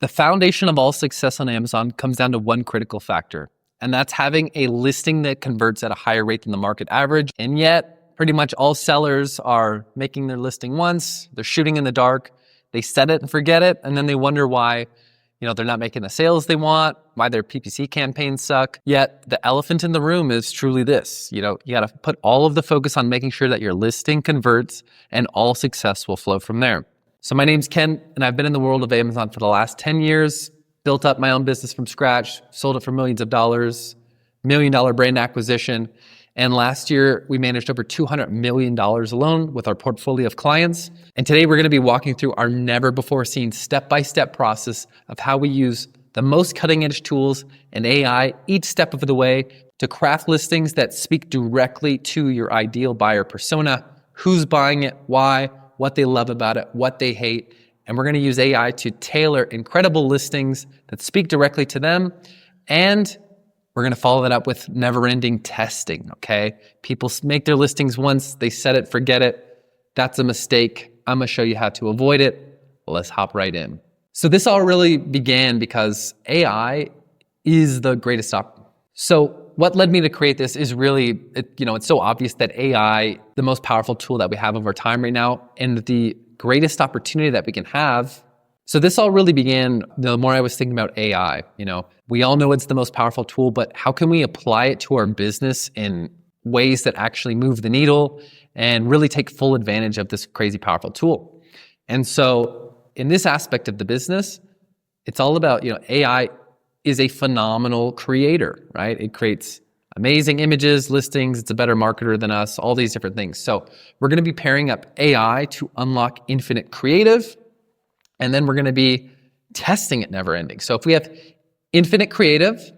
The foundation of all success on Amazon comes down to one critical factor, and that's having a listing that converts at a higher rate than the market average. And yet, pretty much all sellers are making their listing once, they're shooting in the dark, they set it and forget it, and then they wonder why they're not making the sales they want, why their PPC campaigns suck. Yet the elephant in the room is truly this. You got to put all of the focus on making sure that your listing converts and all success will flow from there. So my name's Ken, and I've been in the world of Amazon for the last 10 years, built up my own business from scratch, sold it for millions of dollars, $1 million brand acquisition. And last year, we managed over $200 million alone with our portfolio of clients. And today, we're going to be walking through our never-before-seen step-by-step process of how we use the most cutting-edge tools and AI each step of the way to craft listings that speak directly to your ideal buyer persona, who's buying it, why, what they love about it, what they hate. And we're going to use AI to tailor incredible listings that speak directly to them. And we're going to follow that up with never-ending testing, okay? People make their listings once, they set it, forget it. That's a mistake. I'm going to show you how to avoid it. Let's hop right in. So this all really began because AI is the greatest So what led me to create this is really, it's so obvious that AI, the most powerful tool that we have of our time right now, and the greatest opportunity that we can have. So this all really began, the more I was thinking about AI, we all know it's the most powerful tool, but how can we apply it to our business in ways that actually move the needle and really take full advantage of this crazy powerful tool? And so in this aspect of the business, it's all about, AI is a phenomenal creator, right? It creates amazing images, listings, it's a better marketer than us, all these different things. So we're gonna be pairing up AI to unlock infinite creative, and then we're gonna be testing it never ending. So if we have infinite creative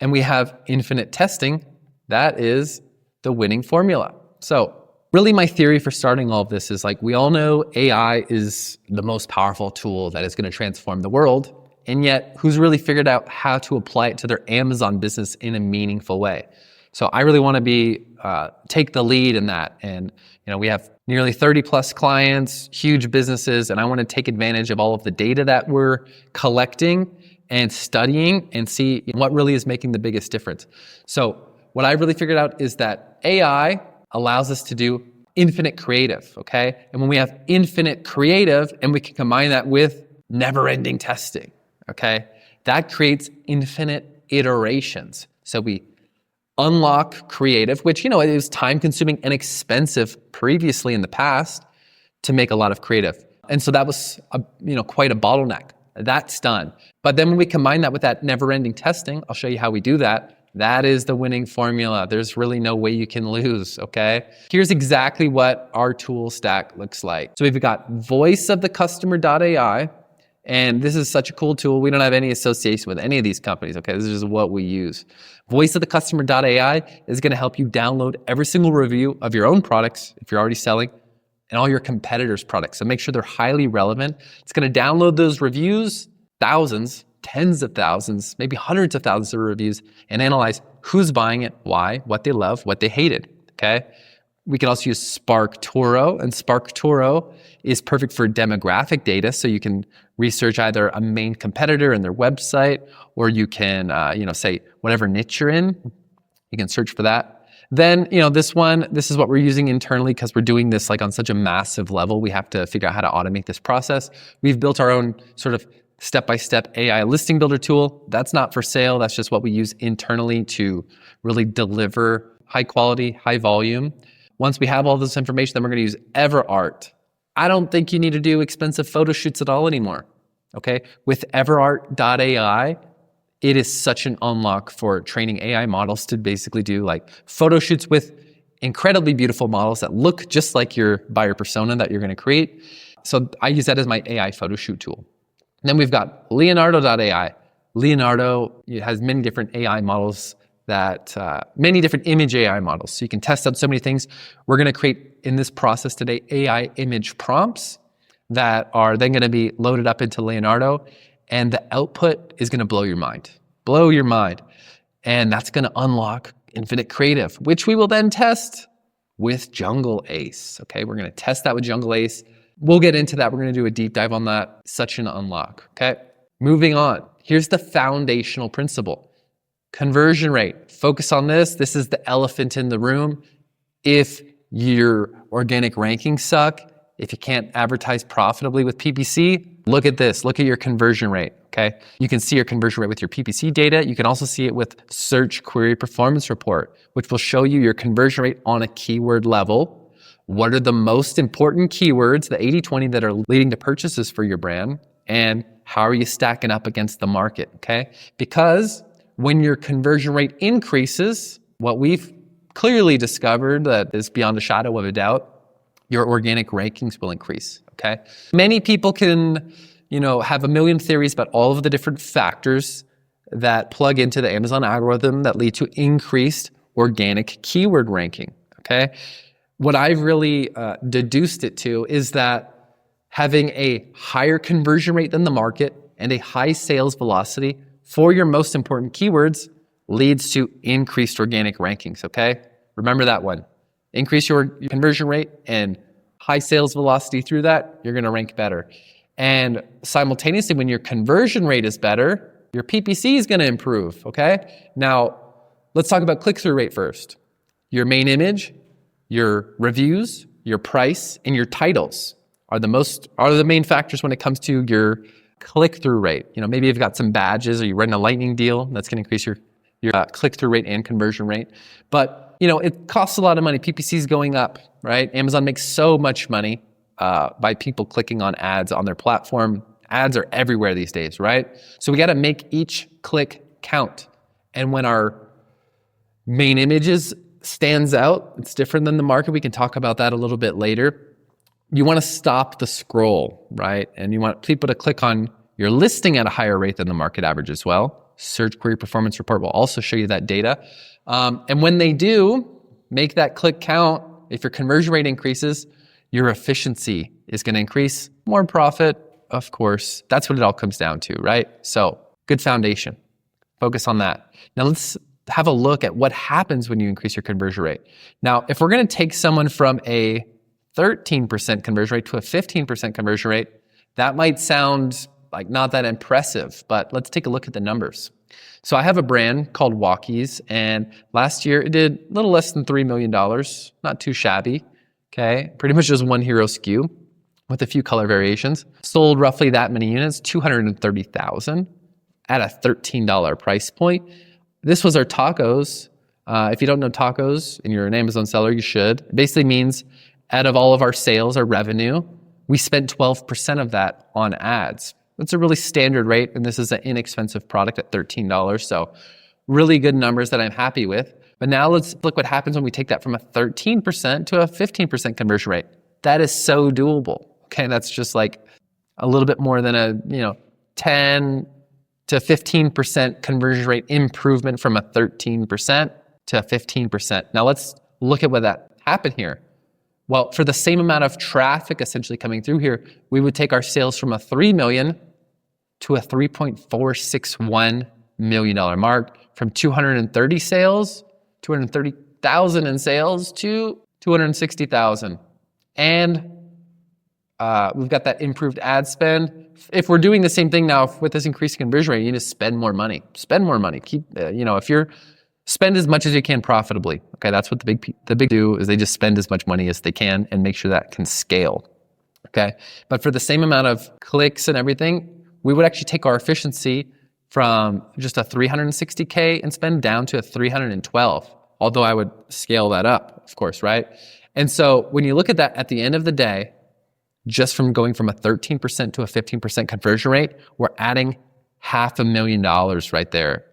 and we have infinite testing, that is the winning formula. So really my theory for starting all of this is we all know AI is the most powerful tool that is gonna transform the world. And yet, who's really figured out how to apply it to their Amazon business in a meaningful way? So I really want to take the lead in that. And we have nearly 30 plus clients, huge businesses, and I want to take advantage of all of the data that we're collecting and studying and see what really is making the biggest difference. So what I really figured out is that AI allows us to do infinite creative, okay? And when we have infinite creative and we can combine that with never-ending testing, okay, that creates infinite iterations. So we unlock creative, which, it was time consuming and expensive previously in the past to make a lot of creative. And so that was, quite a bottleneck. That's done. But then when we combine that with that never ending testing, I'll show you how we do that. That is the winning formula. There's really no way you can lose, okay? Here's exactly what our tool stack looks like. So we've got voice of the customer.ai. And this is such a cool tool. We don't have any association with any of these companies, okay? This is just what we use. Voice of the customer.ai is gonna help you download every single review of your own products, if you're already selling, and all your competitors' products. So make sure they're highly relevant. It's gonna download those reviews, thousands, tens of thousands, maybe hundreds of thousands of reviews, and analyze who's buying it, why, what they love, what they hated, okay? We can also use SparkToro, and SparkToro is perfect for demographic data. So you can research either a main competitor and their website, or you can, say whatever niche you're in, you can search for that. Then, this is what we're using internally because we're doing this on such a massive level. We have to figure out how to automate this process. We've built our own sort of step-by-step AI listing builder tool. That's not for sale. That's just what we use internally to really deliver high quality, high volume. Once we have all this information, then we're gonna use EverArt. I don't think you need to do expensive photo shoots at all anymore, okay? With EverArt.ai, it is such an unlock for training AI models to basically do photo shoots with incredibly beautiful models that look just like your buyer persona that you're gonna create. So I use that as my AI photo shoot tool. And then we've got Leonardo.ai. Leonardo has many different AI models many different image AI models. So you can test out so many things. We're gonna create in this process today AI image prompts that are then gonna be loaded up into Leonardo, and the output is gonna blow your mind. Blow your mind. And that's gonna unlock infinite creative, which we will then test with Jungle Ace. Okay, we're gonna test that with Jungle Ace. We'll get into that. We're gonna do a deep dive on that. Such an unlock, okay? Moving on, here's the foundational principle. Conversion rate. Focus on this. This is the elephant in the room. If your organic rankings suck, if you can't advertise profitably with PPC, look at this. Look at your conversion rate, okay? You can see your conversion rate with your PPC data. You can also see it with Search Query Performance Report, which will show you your conversion rate on a keyword level. What are the most important keywords, the 80-20 that are leading to purchases for your brand? And how are you stacking up against the market, okay? Because when your conversion rate increases, what we've clearly discovered that is beyond a shadow of a doubt, your organic rankings will increase, okay? Many people can, have a million theories about all of the different factors that plug into the Amazon algorithm that lead to increased organic keyword ranking, okay? What I've really deduced it to is that having a higher conversion rate than the market and a high sales velocity for your most important keywords leads to increased organic rankings, okay? Remember that one. Increase your conversion rate and high sales velocity through that, you're gonna rank better. And simultaneously, when your conversion rate is better, your PPC is gonna improve, okay? Now, let's talk about click-through rate first. Your main image, your reviews, your price, and your titles are the main factors when it comes to your click-through rate. Maybe you've got some badges or you're running a lightning deal, that's gonna increase your click-through rate and conversion rate. But it costs a lot of money. PPC is going up, right? Amazon makes so much money by people clicking on ads on their platform. Ads are everywhere these days, right? So we got to make each click count. And when our main images stands out, it's different than the market. We can talk about that a little bit later. You want to stop the scroll, right? And you want people to click on your listing at a higher rate than the market average as well. Search Query Performance Report will also show you that data. And when they do, make that click count. If your conversion rate increases, your efficiency is going to increase. More profit, of course. That's what it all comes down to, right? So good foundation. Focus on that. Now let's have a look at what happens when you increase your conversion rate. Now, if we're going to take someone from a 13% conversion rate to a 15% conversion rate, that might sound like not that impressive, but let's take a look at the numbers. So I have a brand called Walkies, and last year it did a little less than $3 million, not too shabby, okay? Pretty much just one hero SKU with a few color variations. Sold roughly that many units, 230,000 at a $13 price point. This was our tacos. If you don't know tacos and you're an Amazon seller, you should. It basically means out of all of our sales, our revenue, we spent 12% of that on ads. That's a really standard rate, and this is an inexpensive product at $13. So really good numbers that I'm happy with. But now let's look what happens when we take that from a 13% to a 15% conversion rate. That is so doable. Okay, that's just like a little bit more than a 10 to 15% conversion rate improvement from a 13% to a 15%. Now let's look at what that happened here. Well, for the same amount of traffic essentially coming through here, we would take our sales from a $3 million to a $3.461 million mark, from 230,000 in sales to 260,000. And we've got that improved ad spend. If we're doing the same thing now with this increased conversion rate, you need to spend more money. Spend more money. If you're spend as much as you can profitably. Okay, that's what the big do is they just spend as much money as they can and make sure that can scale. Okay, but for the same amount of clicks and everything, we would actually take our efficiency from just a 360K and spend down to a 312. Although I would scale that up, of course, right? And so when you look at that at the end of the day, just from going from a 13% to a 15% conversion rate, we're adding $500,000 right there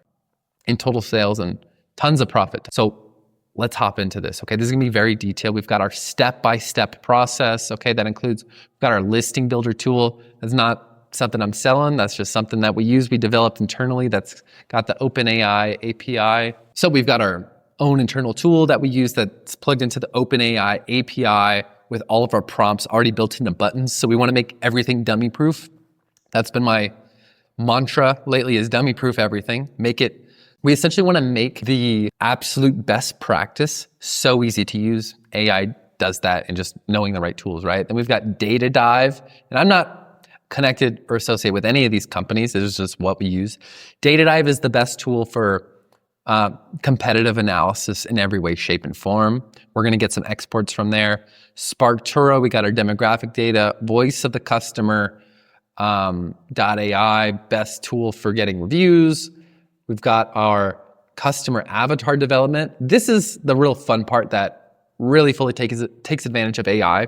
in total sales and tons of profit. So let's hop into this. Okay, this is gonna be very detailed. We've got our step-by-step process. Okay, that includes, we've got our listing builder tool. That's not something I'm selling. That's just something that we developed internally. That's got the OpenAI API. So we've got our own internal tool that we use that's plugged into the OpenAI API with all of our prompts already built into buttons. So we want to make everything dummy proof. That's been my mantra lately, is dummy proof everything. We essentially want to make the absolute best practice so easy to use. AI does that, and just knowing the right tools, right? Then we've got Data Dive, and I'm not connected or associated with any of these companies. This is just what we use. DataDive is the best tool for competitive analysis in every way, shape, and form. We're going to get some exports from there. SparkToro, we got our demographic data. Voice of the Customer, .ai, best tool for getting reviews. We've got our customer avatar development. This is the real fun part that really fully takes advantage of AI,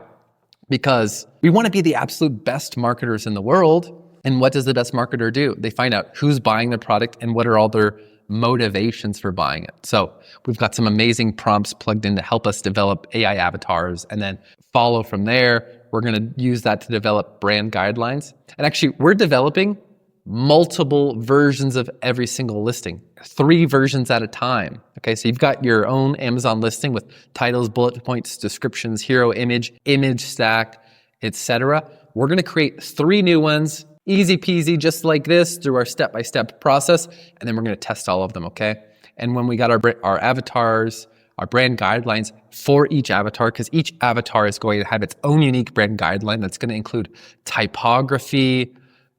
because we want to be the absolute best marketers in the world. And what does the best marketer do? They find out who's buying the product and what are all their motivations for buying it. So we've got some amazing prompts plugged in to help us develop AI avatars, and then follow from there. We're going to use that to develop brand guidelines. And actually, we're developing multiple versions of every single listing, 3 versions at a time. Okay, so you've got your own Amazon listing with titles, bullet points, descriptions, hero image, image stack, etc. We're going to create 3 new ones, easy peasy, just like this, through our step-by-step process, and then we're going to test all of them, okay? And when we got our avatars, our brand guidelines for each avatar, because each avatar is going to have its own unique brand guideline that's going to include typography,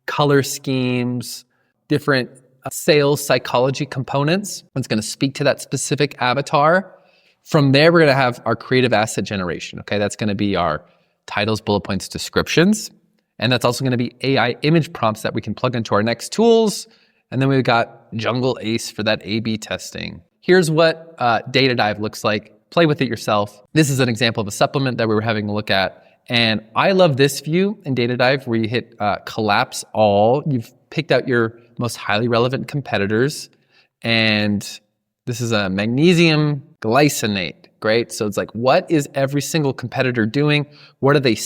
color schemes, different sales psychology components. It's going to speak to that specific avatar. From there, we're going to have our creative asset generation. Okay, that's going to be our titles, bullet points, descriptions. And that's also going to be AI image prompts that we can plug into our next tools. And then we've got Jungle Ace for that A/B testing. Here's what DataDive looks like. Play with it yourself. This is an example of a supplement that we were having a look at. And I love this view in DataDive where you hit collapse all. You've picked out your most highly relevant competitors. And this is a magnesium glycinate, great? So it's like, what is every single competitor doing? What are they,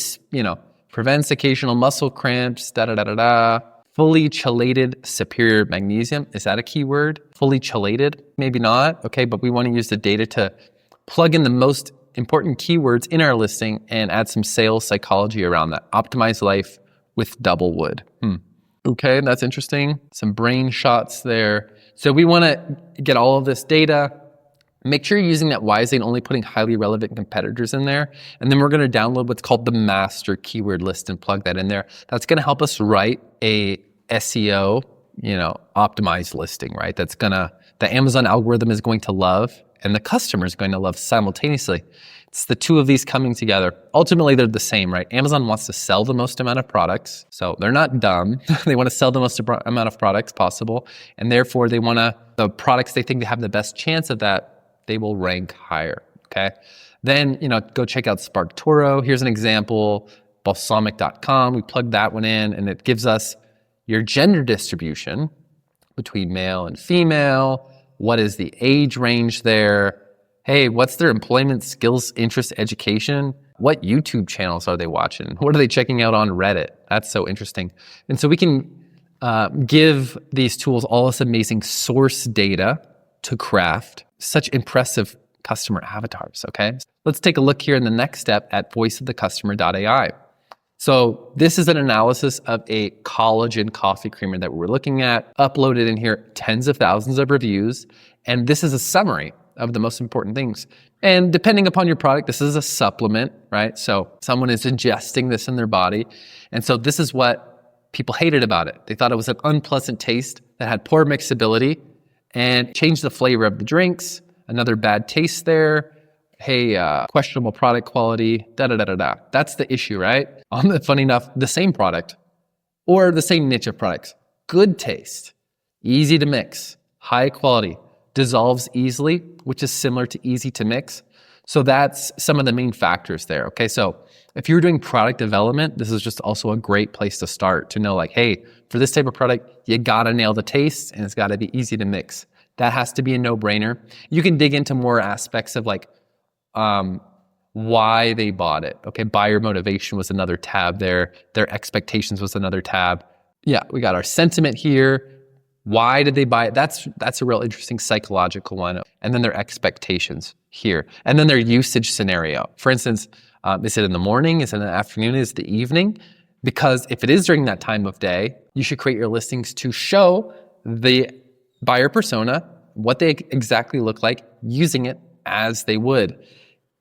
prevents occasional muscle cramps, da-da-da-da-da. Fully chelated superior magnesium. Is that a keyword? Fully chelated? Maybe not. Okay, but we want to use the data to plug in the most important keywords in our listing and add some sales psychology around that. Optimize life with Doublewood. Okay, that's interesting. Some brain shots there. So we want to get all of this data. Make sure you're using that wisely and only putting highly relevant competitors in there. And then we're going to download what's called the master keyword list and plug that in there. That's going to help us write a SEO, optimized listing, right? The Amazon algorithm is going to love and the customer is going to love simultaneously. It's the two of these coming together. Ultimately, they're the same, right? Amazon wants to sell the most amount of products. So they're not dumb. They want to sell the most amount of products possible. And therefore, the products they think they have the best chance of that, they will rank higher, okay? Then, go check out SparkToro. Here's an example, balsamic.com. We plug that one in and it gives us your gender distribution between male and female. What is the age range there? Hey, what's their employment, skills, interest, education? What YouTube channels are they watching? What are they checking out on Reddit? That's so interesting. And so we can give these tools all this amazing source data to craft such impressive customer avatars, okay? Let's take a look here in the next step at voiceofthecustomer.ai. So this is an analysis of a collagen coffee creamer that we're looking at, uploaded in here, tens of thousands of reviews. And this is a summary of the most important things. And depending upon your product, this is a supplement, right? So someone is ingesting this in their body. And so this is what people hated about it. They thought it was an unpleasant taste that had poor mixability and changed the flavor of the drinks. Another bad taste there. Hey, questionable product quality, da-da-da-da-da. That's the issue, right? Funny enough, the same product or the same niche of products. Good taste, easy to mix, high quality, dissolves easily, which is similar to easy to mix. So that's some of the main factors there, okay? So if you're doing product development, this is just also a great place to start to know like, hey, for this type of product, you gotta nail the taste and it's gotta be easy to mix. That has to be a no-brainer. You can dig into more aspects of like why they bought it. Okay, buyer motivation was another tab there. Their expectations was another tab. Yeah, we got our sentiment here. Why did they buy it? That's a real interesting psychological one. And then their expectations here. And then their usage scenario. For instance, is it in the morning? Is it in the afternoon? Is it the evening? Because if it is during that time of day, you should create your listings to show the buyer persona what they exactly look like using it as they would.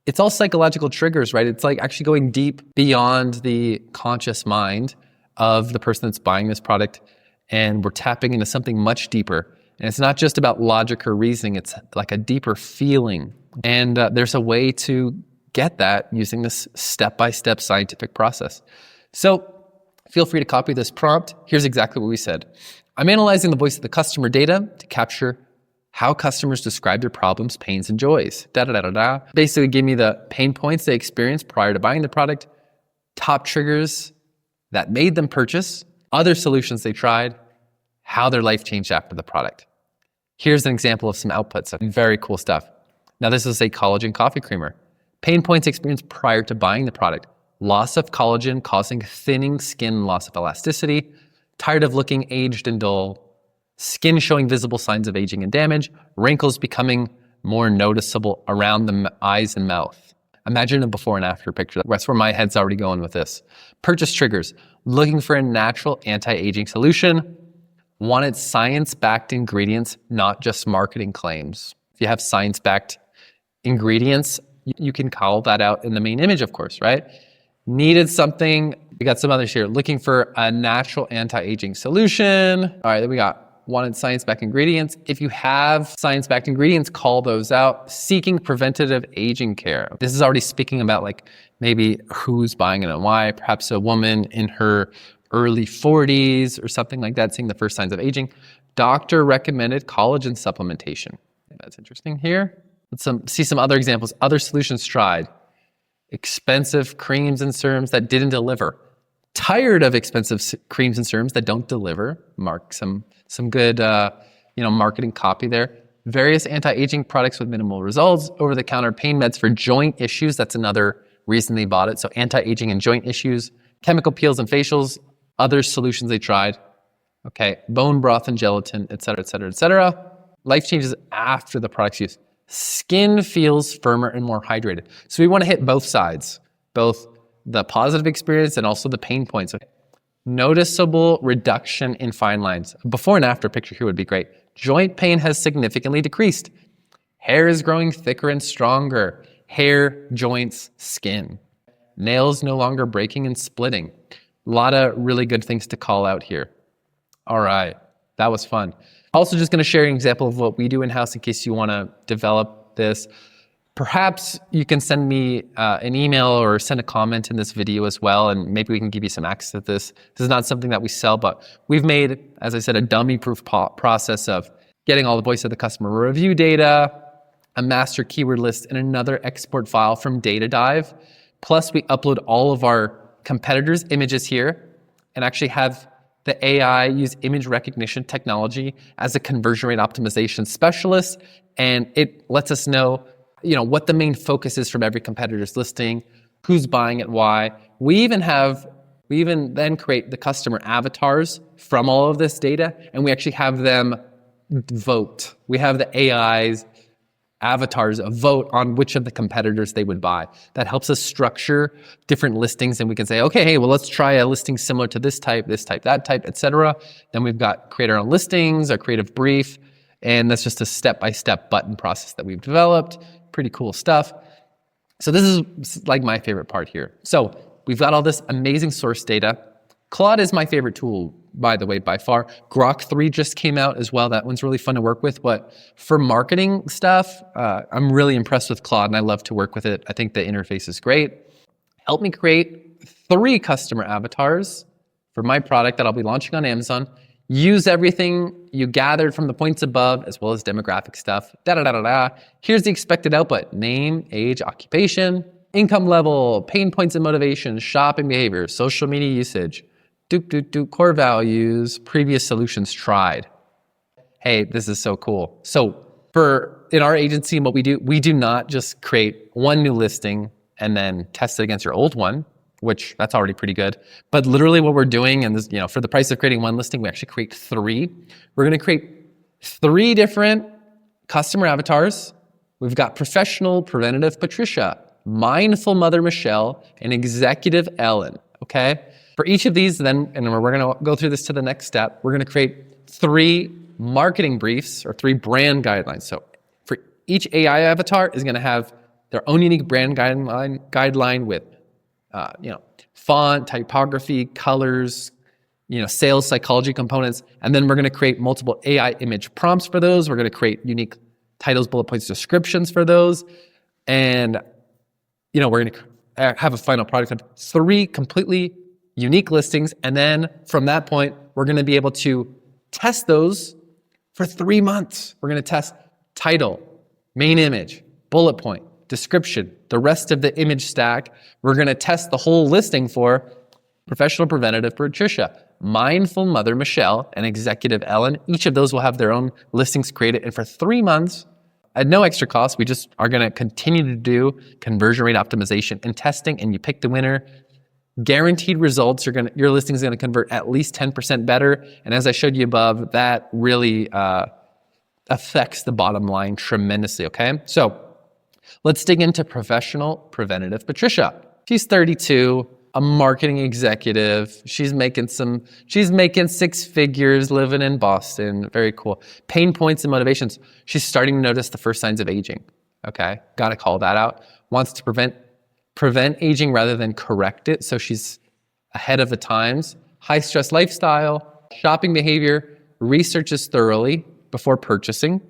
It's all psychological triggers, right? It's like actually going deep beyond the conscious mind of the person that's buying this product, and we're tapping into something much deeper. And it's not just about logic or reasoning, it's like a deeper feeling. And there's a way to get that using this step-by-step scientific process. So feel free to copy this prompt. Here's exactly what we said. I'm analyzing the voice of the customer data to capture how customers describe their problems, pains, and joys. Basically give me the pain points they experienced prior to buying the product, top triggers that made them purchase, other solutions they tried, how their life changed after the product. Here's an example of some outputs of very cool stuff. Now this is a collagen coffee creamer. Pain points experienced prior to buying the product. Loss of collagen causing thinning skin, loss of elasticity, tired of looking aged and dull, skin showing visible signs of aging and damage, wrinkles becoming more noticeable around the eyes and mouth. Imagine a before and after picture. That's where my head's already going with this. Purchase triggers, looking for a natural anti-aging solution, wanted science-backed ingredients, not just marketing claims. If you have science-backed ingredients, you can call that out in the main image, of course, right? Needed something, we got some others here, looking for a natural anti-aging solution. All right, then we got wanted science-backed ingredients. If you have science-backed ingredients, call those out. Seeking preventative aging care. This is already speaking about like maybe who's buying it and why. Perhaps a woman in her early 40s or something like that, seeing the first signs of aging. Doctor recommended collagen supplementation. That's interesting here. Let's see some other examples. Other solutions tried. Expensive creams and serums that didn't deliver. Tired of expensive creams and serums that don't deliver. Mark some good marketing copy there. Various anti-aging products with minimal results. Over-the-counter pain meds for joint issues. That's another reason they bought it. So anti-aging and joint issues. Chemical peels and facials. Other solutions they tried. Okay, bone broth and gelatin, et cetera, et cetera, et cetera. Life changes after the product's use. Skin feels firmer and more hydrated. So we want to hit both sides, both the positive experience and also the pain points. Okay. Noticeable reduction in fine lines. Before and after picture here would be great. Joint pain has significantly decreased. Hair is growing thicker and stronger. Hair, joints, skin. Nails no longer breaking and splitting. A lot of really good things to call out here. All right, that was fun. Also just gonna share an example of what we do in-house in case you wanna develop this. Perhaps you can send me an email or send a comment in this video as well, and maybe we can give you some access to this. This is not something that we sell, but we've made, as I said, a dummy-proof process of getting all the voice of the customer review data, a master keyword list, and another export file from DataDive. Plus, we upload all of our competitors' images here and actually have the AI use image recognition technology as a conversion rate optimization specialist, and it lets us know what the main focus is from every competitor's listing, who's buying it, why. We even then create the customer avatars from all of this data, and we actually have them vote. We have the AI's avatars vote on which of the competitors they would buy. That helps us structure different listings, and we can say, okay, hey, well, let's try a listing similar to this type, that type, etc. Then we've got create our own listings, our creative brief, and that's just a step-by-step button process that we've developed. Pretty cool stuff. So this is like my favorite part here. So we've got all this amazing source data. Claude is my favorite tool, by the way, by far. Grok 3 just came out as well. That one's really fun to work with. But for marketing stuff, I'm really impressed with Claude, and I love to work with it. I think the interface is great. Help me create 3 customer avatars for my product that I'll be launching on Amazon. Use everything you gathered from the points above, as well as demographic stuff. Here's the expected output. Name, age, occupation, income level, pain points and motivation, shopping behavior, social media usage, core values, previous solutions tried. Hey, this is so cool. So in our agency and what we do not just create one new listing and then test it against your old one, which that's already pretty good. But literally what we're doing, and this, for the price of creating one listing, we actually create 3. We're gonna create 3 different customer avatars. We've got professional preventative Patricia, mindful mother Michelle, and executive Ellen, okay? For each of these then, and we're gonna go through this to the next step, we're gonna create 3 marketing briefs or 3 brand guidelines. So for each AI avatar is gonna have their own unique brand guideline with font, typography, colors, sales psychology components. And then we're going to create multiple AI image prompts for those. We're going to create unique titles, bullet points, descriptions for those. And, we're going to have a final product of 3 completely unique listings. And then from that point, we're going to be able to test those for 3 months. We're going to test title, main image, bullet point, description, the rest of the image stack. We're going to test the whole listing for Professional Preventative Patricia, Mindful Mother Michelle, and Executive Ellen. Each of those will have their own listings created. And for 3 months, at no extra cost, we just are going to continue to do conversion rate optimization and testing, and you pick the winner. Guaranteed results, your listing is going to convert at least 10% better. And as I showed you above, that really affects the bottom line tremendously, okay? So let's dig into Professional Preventative Patricia. She's 32, a marketing executive. She's making 6 figures living in Boston. Very cool. Pain points and motivations. She's starting to notice the first signs of aging. Okay, got to call that out. Wants to prevent aging rather than correct it. So she's ahead of the times. High stress lifestyle, shopping behavior, researches thoroughly before purchasing.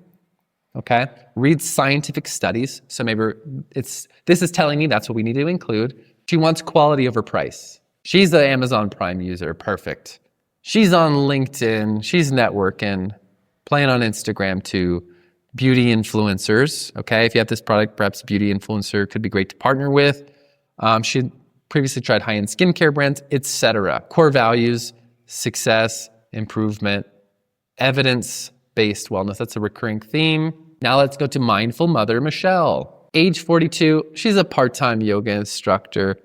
Okay, reads scientific studies. So maybe this is telling me that's what we need to include. She wants quality over price. She's an Amazon Prime user. Perfect. She's on LinkedIn. She's networking, playing on Instagram too. Beauty influencers. Okay, if you have this product, perhaps a beauty influencer could be great to partner with. She had previously tried high-end skincare brands, etc. Core values, success, improvement, evidence-based wellness. That's a recurring theme. Now let's go to Mindful Mother Michelle. Age 42, she's a part-time yoga instructor,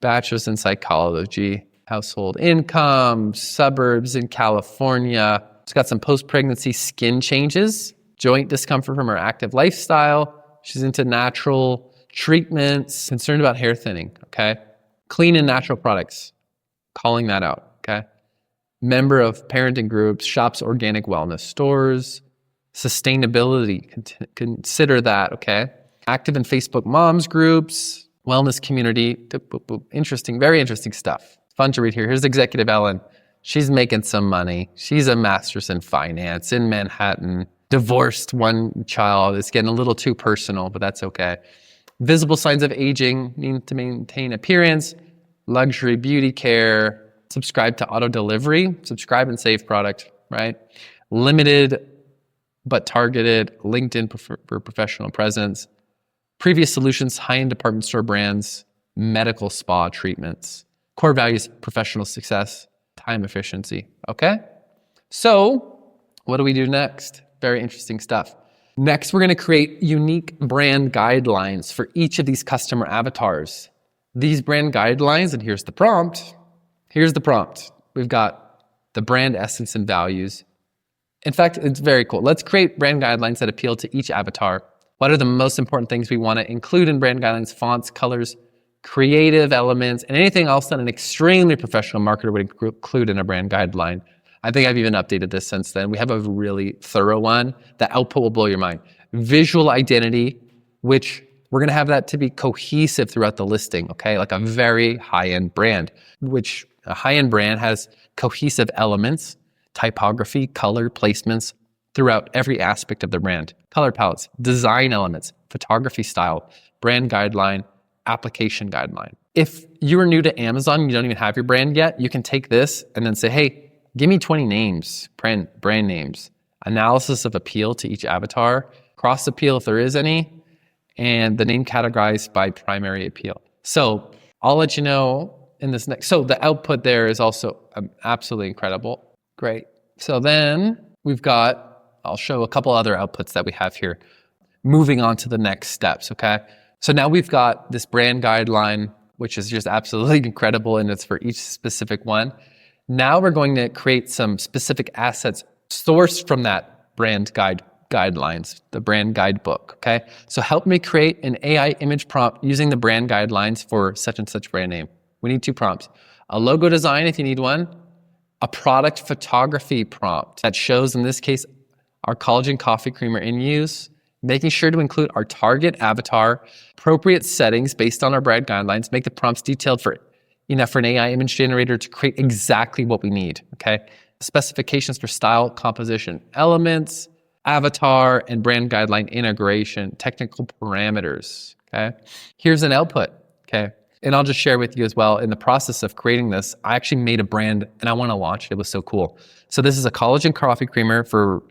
bachelor's in psychology, household income, suburbs in California. She's got some post-pregnancy skin changes, joint discomfort from her active lifestyle. She's into natural treatments, concerned about hair thinning, okay? Clean and natural products, calling that out, okay? Member of parenting groups, shops organic wellness stores, sustainability, consider that, okay? Active in Facebook moms groups, wellness community, interesting, very interesting stuff. Fun to read here. Here's Executive Ellen. She's making some money. She's a master's in finance in Manhattan, divorced, 1 child. It's getting a little too personal, but that's okay. Visible signs of aging, need to maintain appearance, luxury beauty care, subscribe to auto delivery, subscribe and save product, right? Limited but targeted, LinkedIn for professional presence, previous solutions, high-end department store brands, medical spa treatments, core values, professional success, time efficiency, okay? So what do we do next? Very interesting stuff. Next, we're going to create unique brand guidelines for each of these customer avatars. These brand guidelines, and here's the prompt. We've got the brand essence and values. In fact, it's very cool. Let's create brand guidelines that appeal to each avatar. What are the most important things we want to include in brand guidelines? Fonts, colors, creative elements, and anything else that an extremely professional marketer would include in a brand guideline. I think I've even updated this since then. We have a really thorough one. The output will blow your mind. Visual identity, which we're going to have that to be cohesive throughout the listing, okay? Like a very high-end brand, which a high-end brand has cohesive elements, typography, color, placements throughout every aspect of the brand. Color palettes, design elements, photography style, brand guideline, application guideline. If you are new to Amazon and you don't even have your brand yet, you can take this and then say, hey, give me 20 names, brand names, analysis of appeal to each avatar, cross appeal if there is any, and the name categorized by primary appeal. So I'll let you know in this next. So the output there is also absolutely incredible. Great. So then I'll show a couple other outputs that we have here. Moving on to the next steps, okay? So now we've got this brand guideline, which is just absolutely incredible, and it's for each specific one. Now we're going to create some specific assets sourced from that brand guidelines, the brand guidebook, okay? So help me create an AI image prompt using the brand guidelines for such and such brand name. We need 2 prompts. A logo design if you need one, a product photography prompt that shows, in this case, our collagen coffee creamer in use, making sure to include our target avatar, appropriate settings based on our brand guidelines, make the prompts detailed for enough for an AI image generator to create exactly what we need, okay? Specifications for style, composition, elements, avatar, and brand guideline integration, technical parameters, okay? Here's an output, okay? And I'll just share with you as well, in the process of creating this, I actually made a brand and I want to launch it. It was so cool. So this is a collagen coffee creamer for,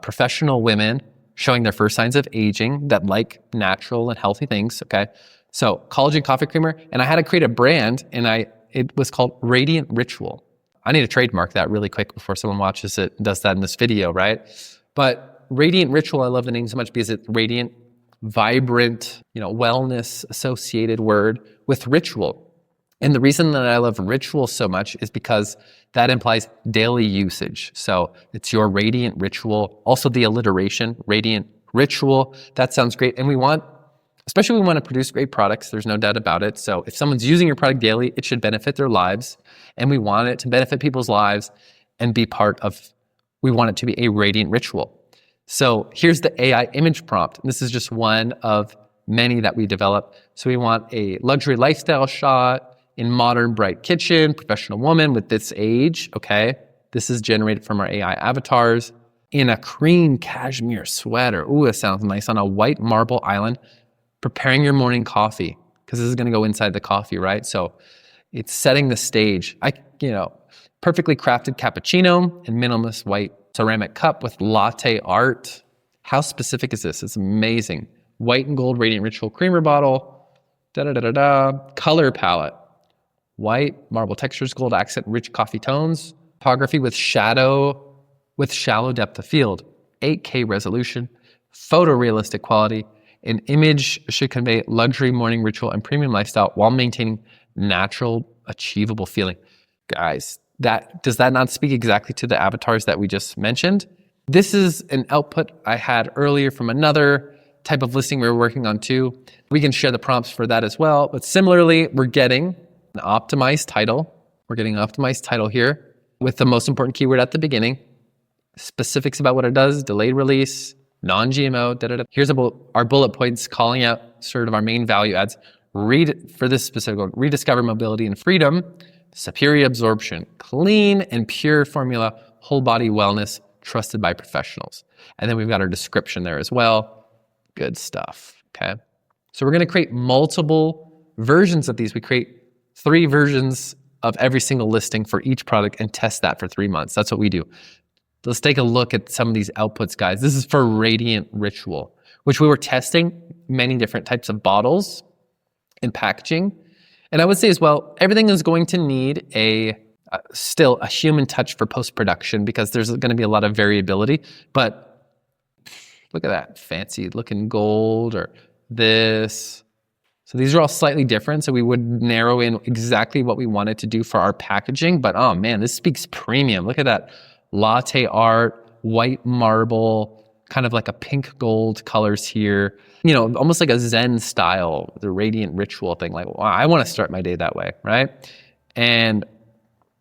professional women showing their first signs of aging that like natural and healthy things, okay? So collagen coffee creamer, and I had to create a brand, and it was called Radiant Ritual. I need to trademark that really quick before someone watches it and does that in this video, right? But Radiant Ritual, I love the name so much because it's radiant, vibrant, wellness associated word with ritual. And the reason that I love ritual so much is because that implies daily usage. So it's your radiant ritual. Also the alliteration, radiant ritual, that sounds great. And we want to produce great products. There's no doubt about it. So if someone's using your product daily, it should benefit their lives. And we want it to benefit people's lives and we want it to be a radiant ritual. So here's the AI image prompt. And this is just one of many that we develop. So we want a luxury lifestyle shot in modern bright kitchen, professional woman with this age, okay? This is generated from our AI avatars in a cream cashmere sweater. Ooh, that sounds nice. On a white marble island, preparing your morning coffee, because this is gonna go inside the coffee, right? So it's setting the stage. Perfectly crafted cappuccino and minimalist white ceramic cup with latte art. How specific is this? It's amazing. White and gold radiant ritual creamer bottle. Color palette. White, marble textures, gold accent, rich coffee tones. Photography with shallow depth of field. 8K resolution. Photorealistic quality. An image should convey luxury morning ritual and premium lifestyle while maintaining natural, achievable feeling. Guys, does that not speak exactly to the avatars that we just mentioned? This is an output I had earlier from another type of listing we were working on too. We can share the prompts for that as well. But similarly, we're getting an optimized title. We're getting an optimized title here with the most important keyword at the beginning. Specifics about what it does, delayed release, non-GMO, Here's our bullet points calling out sort of our main value adds. For this specific one, rediscover mobility and freedom, superior absorption, clean and pure formula, whole body wellness, trusted by professionals. And then we've got our description there as well. Good stuff, okay? So we're gonna create multiple versions of these. We create 3 versions of every single listing for each product and test that for 3 months. That's what we do. Let's take a look at some of these outputs, guys. This is for Radiant Ritual, which we were testing many different types of bottles and packaging. And I would say as well, everything is going to need still a human touch for post-production because there's going to be a lot of variability. But look at that fancy looking gold or this. So these are all slightly different. So we would narrow in exactly what we wanted to do for our packaging. But oh man, this speaks premium. Look at that latte art, white marble, kind of like a pink gold colors here. Almost like a Zen style, the Radiant Ritual thing. Like, wow, I want to start my day that way, right? And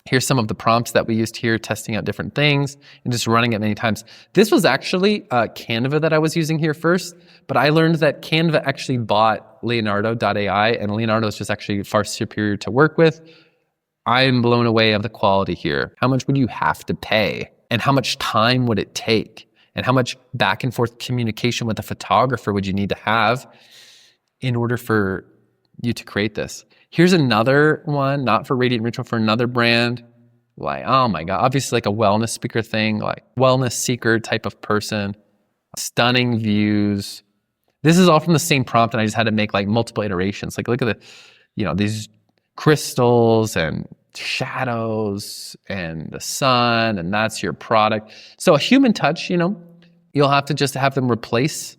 here's some of the prompts that we used here, testing out different things and just running it many times. This was actually Canva that I was using here first, but I learned that Canva actually bought Leonardo.ai, and Leonardo is just actually far superior to work with. I'm blown away of the quality here. How much would you have to pay? And how much time would it take? And how much back and forth communication with a photographer would you need to have in order for you to create this? Here's another one, not for Radiant Ritual, for another brand. Like, oh my God, obviously like a wellness speaker thing, like wellness seeker type of person, stunning views. This is all from the same prompt, and I just had to make like multiple iterations. Like look at these crystals and shadows and the sun, and that's your product. So a human touch, you'll have to just have them replace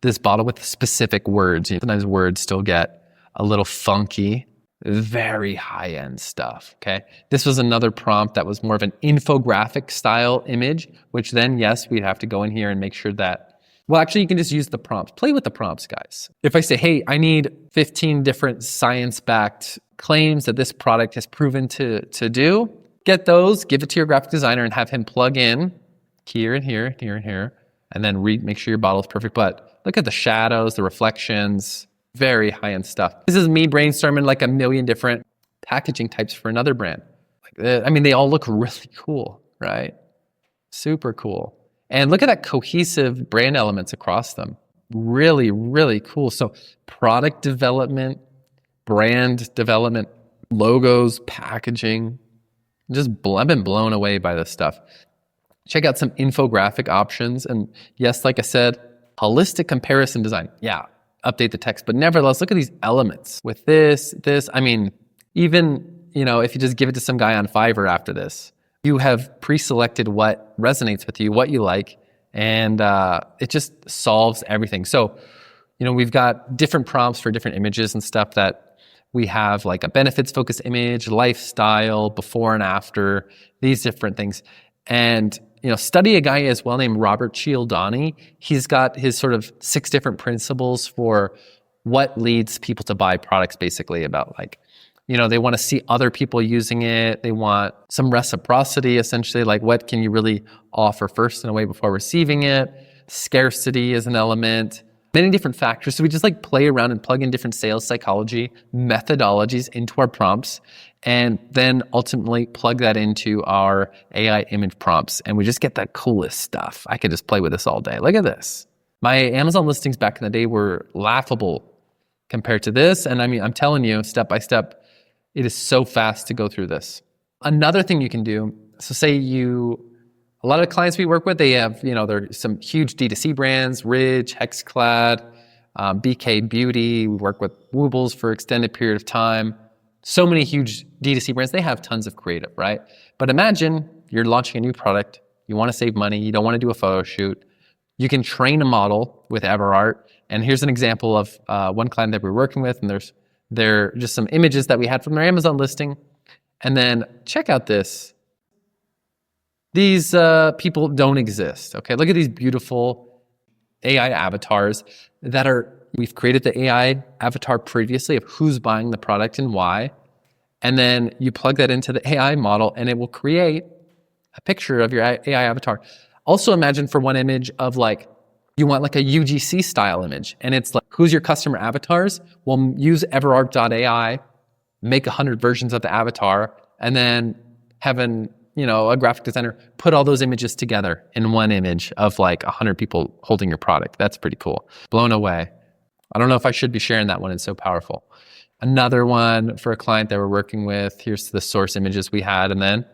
this bottle with specific words. Sometimes words still get a little funky. Very high-end stuff, okay? This was another prompt that was more of an infographic style image, which then, yes, we'd have to go in here and make sure that, well, actually, you can just use the prompts. Play with the prompts, guys. If I say, hey, I need 15 different science-backed claims that this product has proven to do, get those, give it to your graphic designer and have him plug in here and here, here and here, and then make sure your bottle is perfect. But look at the shadows, the reflections, very high-end stuff. This is me brainstorming like a million different packaging types for another brand. I mean, they all look really cool, right? Super cool. And look at that cohesive brand elements across them. Really, really cool. So product development, brand development, logos, packaging, I've been blown away by this stuff. Check out some infographic options. And yes, like I said, holistic comparison design. Yeah, update the text, but nevertheless, look at these elements with this, I mean, even, if you just give it to some guy on Fiverr after this, you have pre-selected what resonates with you, what you like, and it just solves everything. So, we've got different prompts for different images and stuff that we have, like a benefits focused image, lifestyle, before and after, these different things. And, study a guy as well named Robert Cialdini. He's got his sort of 6 different principles for what leads people to buy products, basically about like, they want to see other people using it. They want some reciprocity, essentially, like what can you really offer first in a way before receiving it? Scarcity is an element, many different factors. So we just like play around and plug in different sales psychology methodologies into our prompts, and then ultimately plug that into our AI image prompts. And we just get the coolest stuff. I could just play with this all day. Look at this. My Amazon listings back in the day were laughable compared to this. And I mean, I'm telling you, step by step, it is so fast to go through this. Another thing you can do, so say a lot of clients we work with, they have, there's some huge D2C brands, Ridge, Hexclad, BK Beauty. We work with Woobles for extended period of time. So many huge D2C brands, they have tons of creative, right? But imagine you're launching a new product, you want to save money, you don't want to do a photo shoot. You can train a model with EverArt. And here's an example of one client that we're working with, and there are just some images that we had from their Amazon listing. And then check out this. These people don't exist, okay? Look at these beautiful AI avatars we've created the AI avatar previously of who's buying the product and why. And then you plug that into the AI model and it will create a picture of your AI avatar. Also imagine for one image of like, you want like a UGC style image, and it's like, who's your customer avatars? Well, use everart.ai, make 100 versions of the avatar, and then have a graphic designer put all those images together in one image of like 100 people holding your product. That's pretty cool. Blown away. I don't know if I should be sharing that one. It's so powerful. Another one for a client that we're working with, here's the source images we had, and then,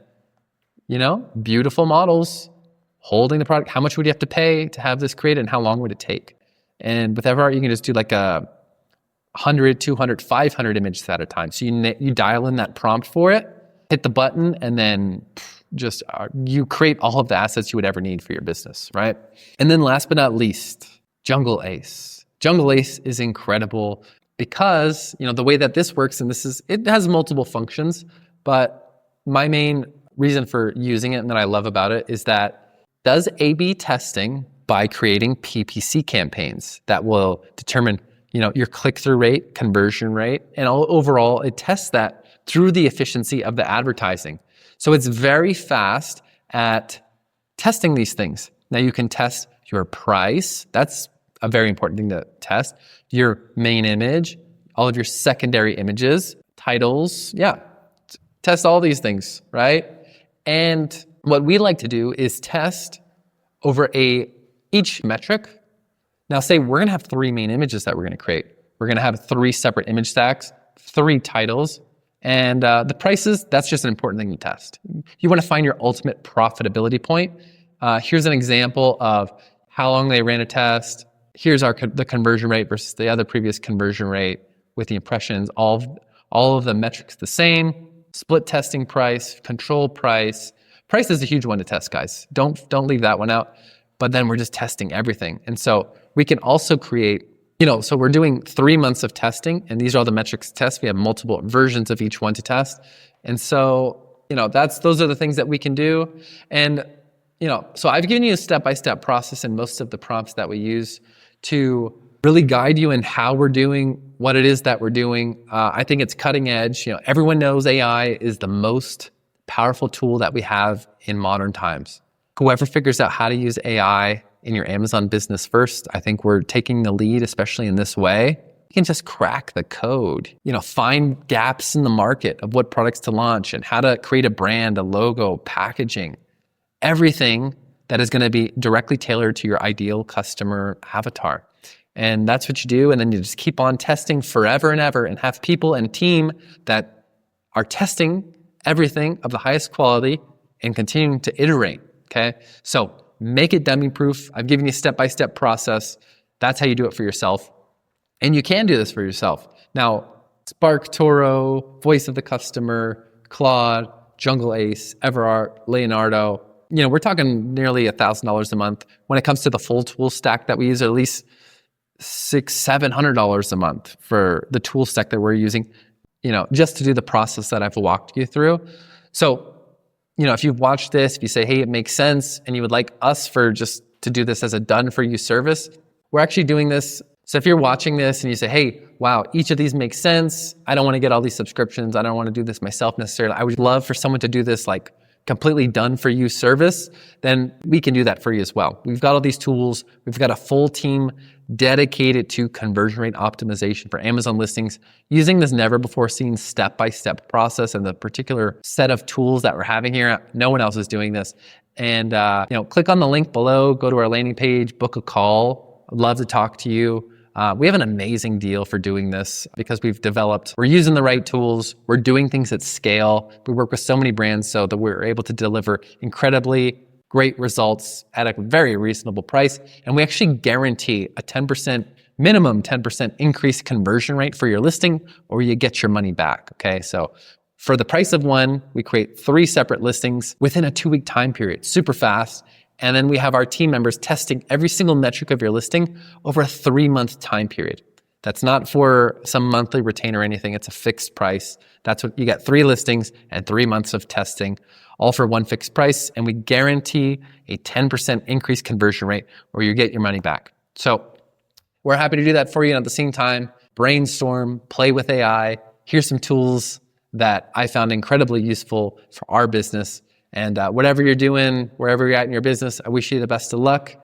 beautiful models holding the product. How much would you have to pay to have this created, and how long would it take? And with EverArt, you can just do like 100, 200, 500 images at a time. So you dial in that prompt for it, hit the button, and then you create all of the assets you would ever need for your business, right? And then last but not least, Jungle Ace. Jungle Ace is incredible because, the way that this works, and it has multiple functions, but my main reason for using it and that I love about it is that it does A/B testing by creating PPC campaigns that will determine, your click-through rate, conversion rate, and overall it tests that through the efficiency of the advertising. So it's very fast at testing these things. Now you can test your price. That's a very important thing to test. Your main image, all of your secondary images, titles, test all these things, right? And what we like to do is test over each metric. Now say we're gonna have 3 main images that we're gonna create. We're gonna have 3 separate image stacks, 3 titles, and the prices, that's just an important thing to test. You wanna find your ultimate profitability point. Here's an example of how long they ran a test. Here's the conversion rate versus the other previous conversion rate with the impressions, all of the metrics the same. Split testing price, control price. Price is a huge one to test, guys. Don't leave that one out. But then we're just testing everything. And so we can also create, so we're doing 3 months of testing, and these are all the metrics to test. We have multiple versions of each one to test. And so, those are the things that we can do. And, so I've given you a step-by-step process in most of the prompts that we use to really guide you in how we're doing what it is that we're doing. I think it's cutting edge. Everyone knows AI is the most powerful tool that we have in modern times. Whoever figures out how to use AI in your Amazon business first, I think we're taking the lead, especially in this way, You can just crack the code, find gaps in the market of what products to launch and how to create a brand, a logo, packaging, everything that is going to be directly tailored to your ideal customer avatar. And that's what you do. And then you just keep on testing forever and ever and have people and a team that are testing everything of the highest quality and continuing to iterate. Okay. So make it dummy proof. I've given you a step-by-step process. That's how you do it for yourself. And you can do this for yourself. Now, Spark, Toro, Voice of the Customer, Claude, Jungle Ace, Everart, Leonardo, we're talking nearly $1,000 a month. When it comes to the full tool stack that we use, at least $600-700 a month for the tool stack that we're using, just to do the process that I've walked you through. So, if you've watched this, if you say, hey, it makes sense, and you would like us to do this as a done for you service, we're actually doing this. So if you're watching this and you say, hey, wow, each of these makes sense. I don't want to get all these subscriptions. I don't want to do this myself necessarily. I would love for someone to do this like completely done for you service. Then we can do that for you as well. We've got all these tools. We've got a full team dedicated to conversion rate optimization for Amazon listings using this never before seen step-by-step process and the particular set of tools that we're having here. No one else is doing this. And, click on the link below, go to our landing page, book a call. I'd love to talk to you. We have an amazing deal for doing this because we're using the right tools. We're doing things at scale. We work with so many brands so that we're able to deliver incredibly great results at a very reasonable price. And we actually guarantee a minimum 10% increased conversion rate for your listing, or you get your money back. Okay. So for the price of one, we create 3 separate listings within a 2-week time period, super fast. And then we have our team members testing every single metric of your listing over a 3-month time period. That's not for some monthly retainer or anything. It's a fixed price. That's what you get: 3 listings and 3 months of testing, all for one fixed price. And we guarantee a 10% increased conversion rate where you get your money back. So we're happy to do that for you. And at the same time, brainstorm, play with AI. Here's some tools that I found incredibly useful for our business. And whatever you're doing, wherever you're at in your business, I wish you the best of luck.